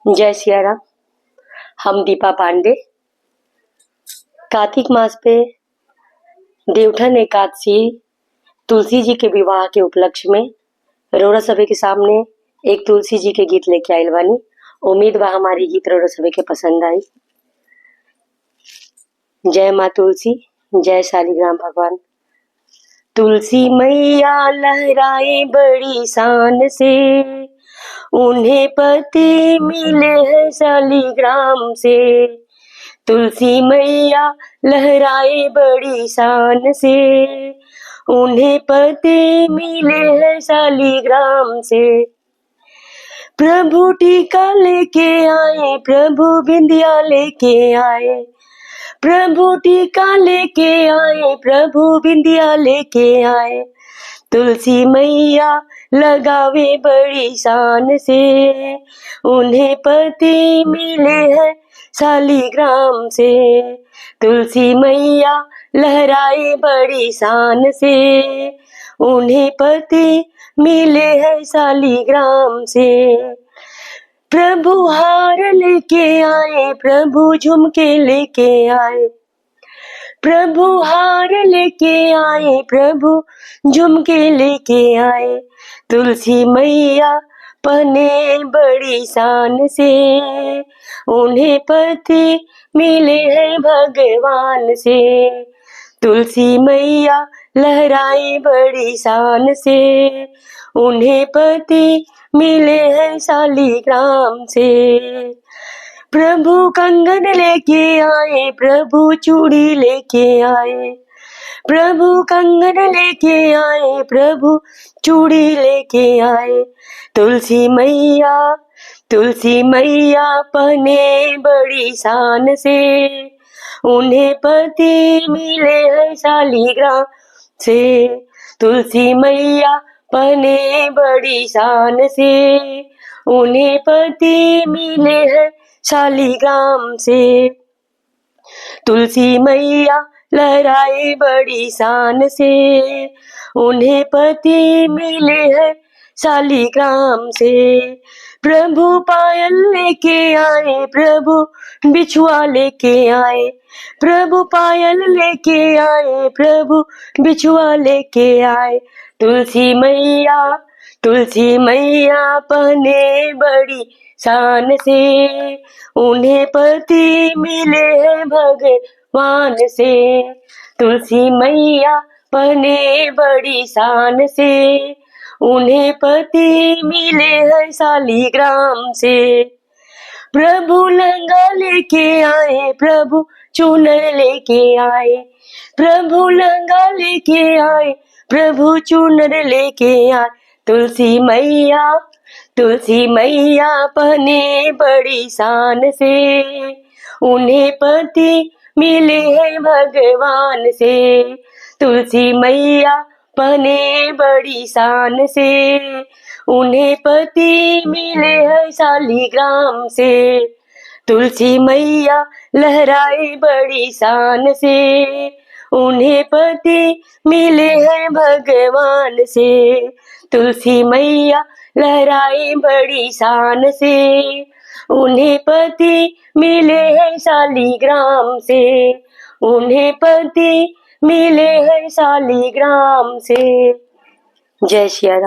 जय सिया राम। हम दीपा पांडे कार्तिक मास पे देवठन एकादशी तुलसी जी के विवाह के उपलक्ष्य में रोड़ा सभे के सामने एक तुलसी जी के गीत लेके आइल बानी। उम्मीद बा हमारी गीत रोड़ा सभे के पसंद आई। जय माँ तुलसी, जय शालिग्राम भगवान। तुलसी मैया लहराए बड़ी शान से, उन्हें पति मिले हैं शालिग्राम से। तुलसी मैया लहराए बड़ी शान से, उन्हें पति मिले हैं शालिग्राम से। प्रभु टीका लेके आए, प्रभु बिंदिया लेके आए, प्रभु टीका लेके आए, प्रभु बिंदिया लेके आए। तुलसी मैया लगावे बड़ी शान से, उन्हें पति मिले हैं शालिग्राम से। तुलसी मैया लहराए बड़ी शान से, उन्हें पति मिले हैं शालिग्राम से। प्रभु हार लेके आए, प्रभु झुमके लेके आए, प्रभु हार लेके आए, प्रभु झुमके लेके आए। तुलसी मैया पहने बड़ी शान से, उन्हें पति मिले हैं भगवान से। तुलसी मैया लहराए बड़ी शान से, उन्हें पति मिले हैं शालिग्राम से। प्रभु कंगन लेके आए, प्रभु चूड़ी लेके आए, प्रभु कंगन लेके आए, प्रभु चूड़ी लेके आए। तुलसी मैया, तुलसी मैया पहने बड़ी शान से, उन्हें पति मिले हैं शालिग्राम से। तुलसी मैया पहने बड़ी शान से, उन्हें पति मिले हैं शालिग्राम से। तुलसी मैया लहराए बड़ी शान से, उन्हें पति मिले हैं शालिग्राम से। प्रभु पायल लेके आए, प्रभु बिछुआ लेके आए, प्रभु पायल लेके आए, प्रभु बिछुआ लेके आए। तुलसी मैया, तुलसी मैया पहने बड़ी शान से, उन्हें पति मिले हैं भगवान से। तुलसी मैया पहने बड़ी शान से, उन्हें पति मिले हैं शालिग्राम से। प्रभु लहंगा लेके आए, प्रभु चूनर लेके आए, प्रभु लहंगा लेके आए, प्रभु चूनर लेके आए। तुलसी मैया, तुलसी मैया पहने बड़ी शान से, उन्हें पति मिले हैं भगवान से। तुलसी मैया पहने बड़ी शान से, उन्हें पति मिले हैं शालिग्राम से। तुलसी मैया लहराए बड़ी शान से, उन्हें पति मिले हैं भगवान से। तुलसी मैया लहराए बड़ी शान से, उन्हें पति मिले हैं शालिग्राम से, उन्हें पति मिले हैं शालिग्राम से। जय सिया राम।